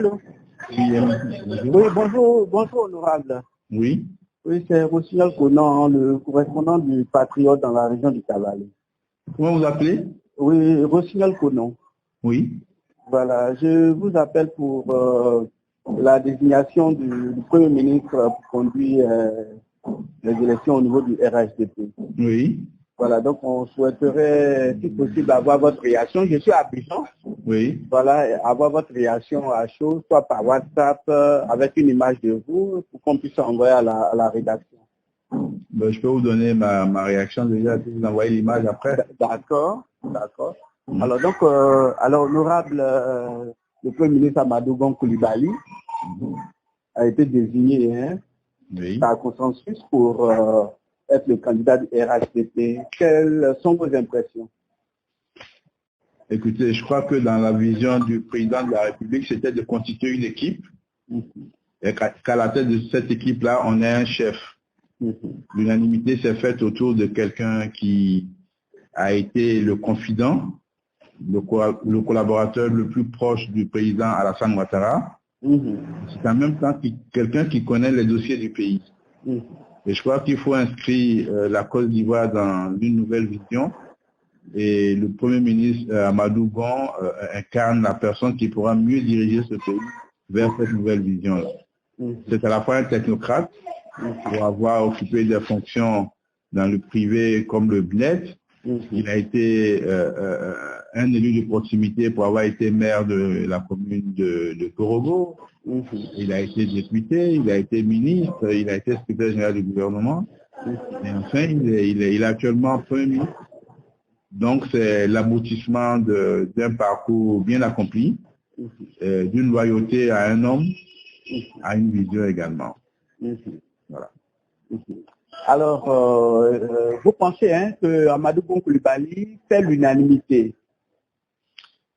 Allô. Oui, bonjour. Oui, bonjour honorable. Oui, Oui, c'est Rossignol Conan, le correspondant du Patriote dans la région du Cavalier. comment vous appelez? Oui, Rossignol Conan. Oui. Voilà, je vous appelle pour la désignation du Premier ministre pour conduire les élections au niveau du RHDP. Oui. Voilà, donc on souhaiterait, si possible, avoir votre réaction. Je suis à Abidjan. Oui. Voilà, avoir votre réaction à chaud, soit par WhatsApp, avec une image de vous, pour qu'on puisse envoyer à la rédaction. Ben, je peux vous donner ma réaction déjà, si vous envoyez l'image après. D'accord, d'accord. Alors donc, alors honorable, le Premier ministre Amadou Gon Coulibaly a été désigné Oui. par consensus pour être le candidat du RHDP. Quelles sont vos impressions? Écoutez, je crois que dans la vision du président de la République, c'était de constituer une équipe. Et qu'à la tête de cette équipe-là, on ait un chef. L'unanimité s'est faite autour de quelqu'un qui a été le confident, le collaborateur le plus proche du président Alassane Ouattara. C'est en même temps quelqu'un qui connaît les dossiers du pays. Et je crois qu'il faut inscrire la Côte d'Ivoire dans une nouvelle vision. Et le Premier ministre Amadou Gon incarne la personne qui pourra mieux diriger ce pays vers cette nouvelle vision-là. C'est à la fois un technocrate pour avoir occupé des fonctions dans le privé comme le BNET. Il a été un élu de proximité pour avoir été maire de la commune de Korogo. Il a été député, il a été ministre, il a été secrétaire général du gouvernement. Et enfin, il est actuellement Premier ministre. Donc, c'est l'aboutissement d'un parcours bien accompli, d'une loyauté à un homme, à une vision également. Voilà. Alors, vous pensez que Amadou Gon Coulibaly fait l'unanimité?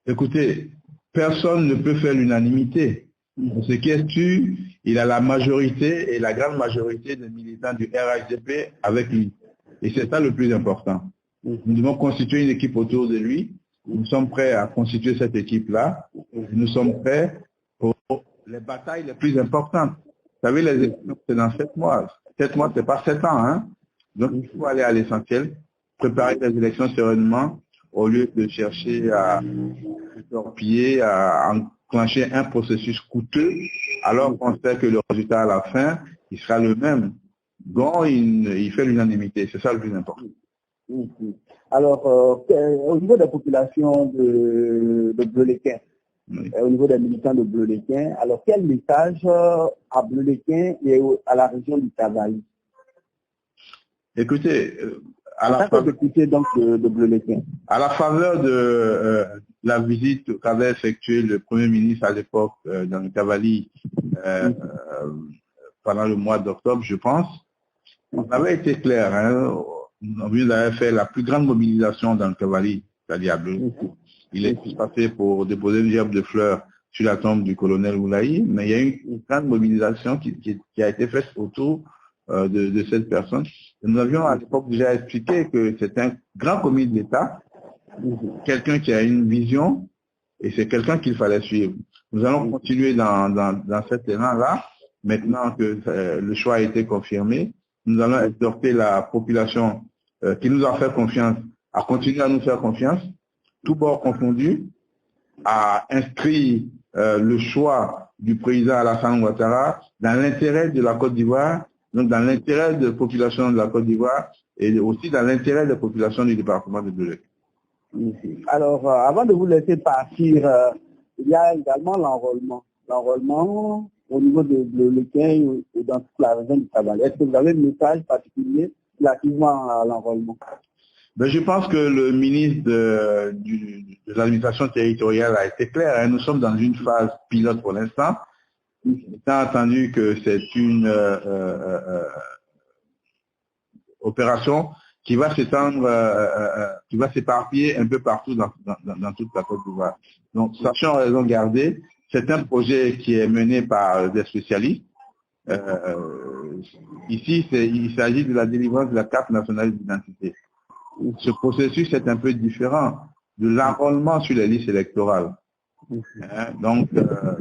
Écoutez, personne ne peut faire l'unanimité. Ce qui est sûr, il a la majorité et la grande majorité des militants du RHDP avec lui. Et c'est ça le plus important. Nous devons constituer une équipe autour de lui. Nous sommes prêts à constituer cette équipe-là. Nous sommes prêts pour les batailles les plus importantes. Vous savez, les élections, c'est dans 7 mois. 7 mois, c'est pas 7 ans. Hein? Donc, il faut aller à l'essentiel, préparer les élections sereinement, au lieu de chercher à torpiller, à enclencher un processus coûteux, alors qu'on sait que le résultat à la fin, il sera le même. Gon, il fait l'unanimité. C'est ça le plus important. Alors, au niveau des populations de Bleuléquin, au niveau des militants de Bleuléquin, alors quel message à Bleuléquin et à la région du Cavalier? Écoutez, à la faveur de la visite qu'avait effectuée le Premier ministre à l'époque dans le Cavalier pendant le mois d'octobre, je pense, on avait été clair. Hein, on avait fait la plus grande mobilisation dans le Cavalier, c'est-à-dire à Bleuléquin. Il est passé pour déposer une gerbe de fleurs sur la tombe du colonel Oulaï, mais il y a eu une grande mobilisation qui a été faite autour de cette personne. Et nous avions à l'époque déjà expliqué que c'est un grand commis de l'État, quelqu'un qui a une vision, et c'est quelqu'un qu'il fallait suivre. Nous allons continuer dans cet élan-là, maintenant que le choix a été confirmé. Nous allons exhorter la population qui nous a fait confiance à continuer à nous faire confiance, tout bord confondu, à inscrire le choix du président Alassane Ouattara dans l'intérêt de la Côte d'Ivoire, donc dans l'intérêt de la population de la Côte d'Ivoire et aussi dans l'intérêt des populations du département de Bleuléquin. Alors, avant de vous laisser partir, il y a également l'enrôlement. L'enrôlement au niveau de Bleuléquin et dans toute la région du Cavalier. Est-ce que vous avez un message particulier relativement à l'enrôlement? Ben, je pense que le ministre de l'administration territoriale a été clair. Hein. Nous sommes dans une phase pilote pour l'instant. Étant entendu que c'est une opération qui va s'étendre, qui va s'éparpiller un peu partout dans toute la Côte d'Ivoire. Donc, sachant raison garder, c'est un projet qui est mené par des spécialistes. Ici, il s'agit de la délivrance de la carte nationale d'identité. Ce processus est un peu différent de l'enrôlement sur les listes électorales. Donc,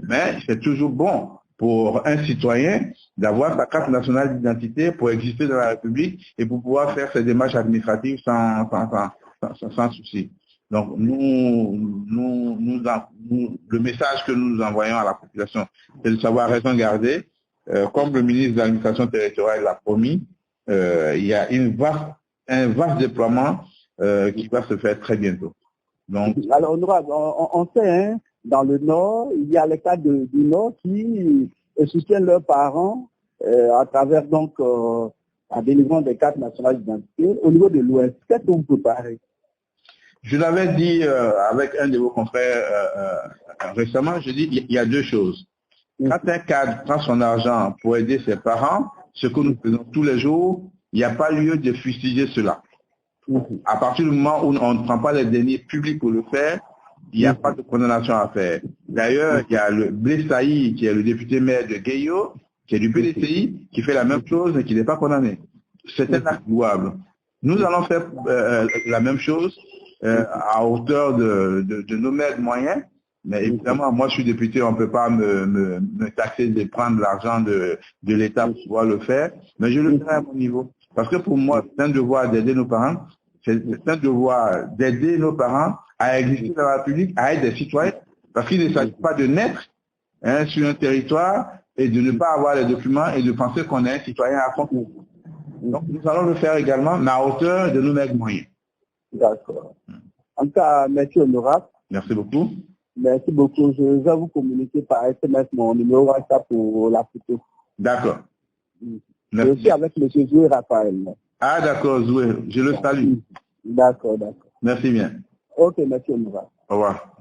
mais c'est toujours bon pour un citoyen d'avoir sa carte nationale d'identité pour exister dans la République et pour pouvoir faire ses démarches administratives sans souci. Donc, le message que nous envoyons à la population, c'est de savoir raison garder. Comme le ministre de l'administration territoriale l'a promis, il y a un vaste déploiement qui va se faire très bientôt. Donc, alors, on sait, hein, dans le Nord, il y a les cas du Nord qui soutiennent leurs parents à travers donc la délivrance des cartes nationales d'identité. Au niveau de l'Ouest, qu'est-ce que vous préparez? Je l'avais dit avec un de vos confrères récemment, je dis il y a deux choses. Quand un cadre prend son argent pour aider ses parents, ce que nous faisons tous les jours, il n'y a pas lieu de fustiger cela. À partir du moment où on ne prend pas les deniers publics pour le faire, il n'y a pas de condamnation à faire. D'ailleurs, il y a le Blaise Saï, qui est le député maire de Gueyo, qui est du PDCI, qui fait la même chose et qui n'est pas condamné. C'est un acte louable. Nous allons faire la même chose à hauteur de nos moyens. Mais évidemment, moi je suis député, on ne peut pas me taxer de prendre l'argent de l'État pour pouvoir le faire, mais je le ferai à mon niveau. Parce que pour moi, c'est un devoir d'aider nos parents, c'est un devoir d'aider nos parents à exister dans la République, à être des citoyens, parce qu'il ne s'agit pas de naître sur un territoire et de ne pas avoir les documents et de penser qu'on est un citoyen à fond. Donc nous allons le faire également, mais à hauteur de nos moyens. D'accord. En tout cas, merci honorable. Merci beaucoup. Merci beaucoup. Je vais vous communiquer par SMS mon numéro WhatsApp pour la photo. D'accord. Je suis avec M. Zoué Raphaël. Ah d'accord, Zoué. Je le salue. D'accord, d'accord. Merci bien. Ok, merci honorable. Au revoir.